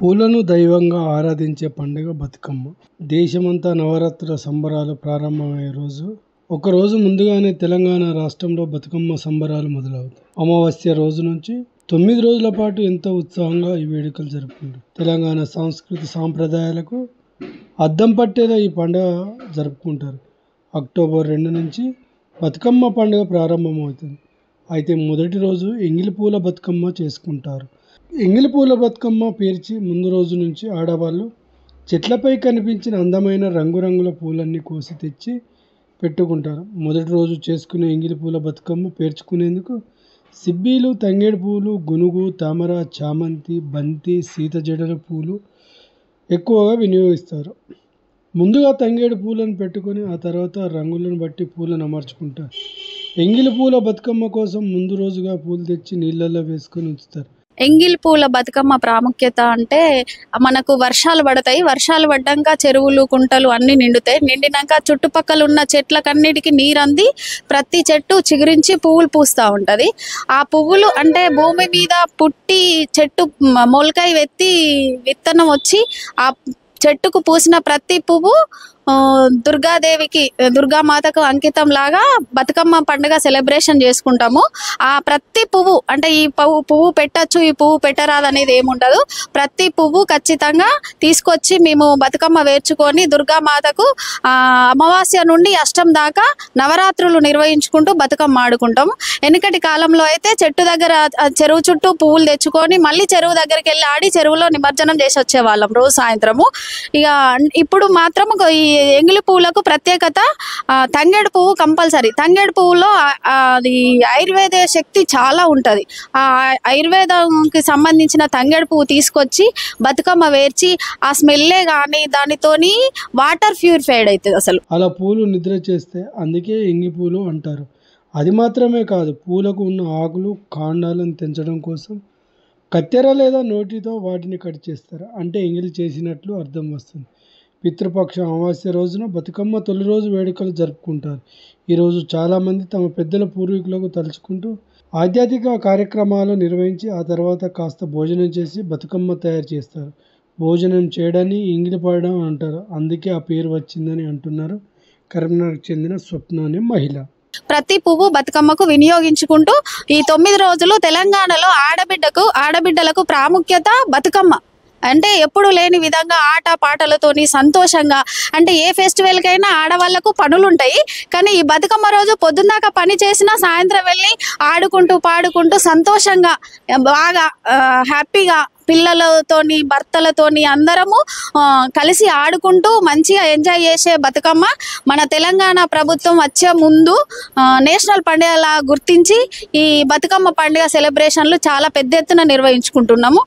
పూలను దైవంగా ఆరాధించే పండుగ బతుకమ్మ. దేశమంతా నవరాత్రుల సంబరాలు ప్రారంభమయ్యే రోజు ఒకరోజు ముందుగానే తెలంగాణ రాష్ట్రంలో బతుకమ్మ సంబరాలు మొదలవుతాయి. అమావాస్య రోజు నుంచి 9 రోజుల పాటు ఎంతో ఉత్సాహంగా ఈ వేడుకలు జరుపుకుంటారు. తెలంగాణ సంస్కృతి సాంప్రదాయాలకు అద్దం పట్టేలా ఈ పండుగ జరుపుకుంటారు. అక్టోబర్ 2 నుంచి బతుకమ్మ పండుగ ప్రారంభమవుతుంది. అయితే మొదటి రోజు ఎంగిలి పూల బతుకమ్మ చేసుకుంటారు. ఎంగిలి పూల బతుకమ్మ పేర్చి ముందు రోజు నుంచి ఆడవాళ్ళు చెట్లపై కనిపించిన అందమైన రంగురంగుల పూలన్నీ కోసి తెచ్చి పెట్టుకుంటారు. మొదటి రోజు చేసుకునే ఎంగిలి పూల బతుకమ్మ పేర్చుకునేందుకు సిబ్బీలు, తంగేడు పూలు, గునుగు, తామర, చామంతి, బంతి, సీత జడల పూలు ఎక్కువగా వినియోగిస్తారు. ముందుగా తంగేడు పూలను పెట్టుకొని ఆ తర్వాత రంగులను బట్టి పూలను అమర్చుకుంటారు. ఎంగిలి పూల బతుకమ్మ కోసం ముందు రోజుగా పూలు తెచ్చి నీళ్ళల్లో వేసుకొని ఉంచుతారు. ఎంగిల్ పూల బతుకమ్మ ప్రాముఖ్యత అంటే మనకు వర్షాలు పడతాయి. వర్షాలు పడ్డాక చెరువులు, కుంటలు అన్ని నిండుతాయి. నిండినాక చుట్టుపక్కల ఉన్న చెట్లకన్నిటికీ నీరు అంది ప్రతి చెట్టు చిగురించి పువ్వులు పూస్తూ ఉంటుంది. ఆ పువ్వులు అంటే భూమి మీద పుట్టి చెట్టు మొలకై వెత్తి విత్తనం వచ్చి ఆ చెట్టుకు పూసిన ప్రతి పువ్వు దుర్గాదేవికి, దుర్గామాతకు అంకితం లాగా బతుకమ్మ పండుగ సెలబ్రేషన్ చేసుకుంటాము. ఆ ప్రతి పువ్వు అంటే ఈ పువ్వు పెట్టచ్చు, ఈ పువ్వు పెట్టరాదు అనేది ఏముండదు. ప్రతి పువ్వు ఖచ్చితంగా తీసుకొచ్చి మేము బతుకమ్మ వేర్చుకొని దుర్గామాతకు అమావాస్య నుండి అష్టం దాకా నవరాత్రులు నిర్వహించుకుంటూ బతుకమ్మ ఆడుకుంటాము. వెనుకటి కాలంలో అయితే చెట్టు దగ్గర చెరువు చుట్టూ పువ్వులు తెచ్చుకొని మళ్ళీ చెరువు దగ్గరికి వెళ్ళి ఆడి చెరువులో నిమజ్జనం చేసి వచ్చేవాళ్ళం రోజు సాయంత్రము. ఇక ఇప్పుడు మాత్రం ఈ ఎంగిలి పువ్వులకు ప్రత్యేకత తంగేడు పువ్వు కంపల్సరీ. తంగేడు పువ్వులో అది ఆయుర్వేద శక్తి చాలా ఉంటుంది. ఆ ఆయుర్వేదంకి సంబంధించిన తంగేడు పువ్వు తీసుకొచ్చి బతుకమ్మ వేర్చి ఆ స్మెల్లే కానీ దానితోని వాటర్ ప్యూరిఫైడ్ అవుతుంది. అసలు అలా పూలు నిద్ర చేస్తే అందుకే ఎంగి పూలు అంటారు. అది మాత్రమే కాదు, పూలకు ఉన్న ఆకులు, కాండాలను తెంచడం కోసం కత్తెర లేదా నోటితో వాటిని కట్ చేస్తారు. అంటే ఎంగిలి చేసినట్లు అర్థం వస్తుంది. పితృపక్ష అమావాస్య రోజున బతుకమ్మ తొలి రోజు వేడుకలు జరుపుకుంటారు. ఈరోజు చాలామంది తమ పెద్దల పూర్వీకులకు తలుచుకుంటూ ఆధ్యాత్మిక కార్యక్రమాలు నిర్వహించి ఆ తర్వాత కాస్త భోజనం చేసి బతుకమ్మ తయారు చేస్తారు. భోజనం చేయడాన్ని ఎంగిలి పడడం అంటారు. అందుకే ఆ పేరు వచ్చిందని అంటున్నారు కరీంనగర్కు చెందిన స్వప్న అనే మహిళ. ప్రతి పువ్వు బతుకమ్మకు వినియోగించుకుంటూ ఈ 9 రోజులు తెలంగాణలో ఆడబిడ్డలకు ప్రాముఖ్యత బతుకమ్మ. అంటే ఎప్పుడు లేని విధంగా ఆట పాటలతోని సంతోషంగా, అంటే ఏ ఫెస్టివల్కైనా ఆడవాళ్లకు పనులు ఉంటాయి. కానీ ఈ బతుకమ్మ రోజు పొద్దున్నాక పని చేసినా సాయంత్రం వెళ్ళి ఆడుకుంటూ పాడుకుంటూ సంతోషంగా బాగా హ్యాపీగా పిల్లలతోని భర్తలతోని అందరము కలిసి ఆడుకుంటూ మంచిగా ఎంజాయ్ చేసే బతుకమ్మ మన తెలంగాణ ప్రభుత్వం వచ్చే ముందు నేషనల్ పండుగలా గుర్తించి ఈ బతుకమ్మ పండుగ సెలబ్రేషన్లు చాలా పెద్ద ఎత్తున నిర్వహించుకుంటున్నాము.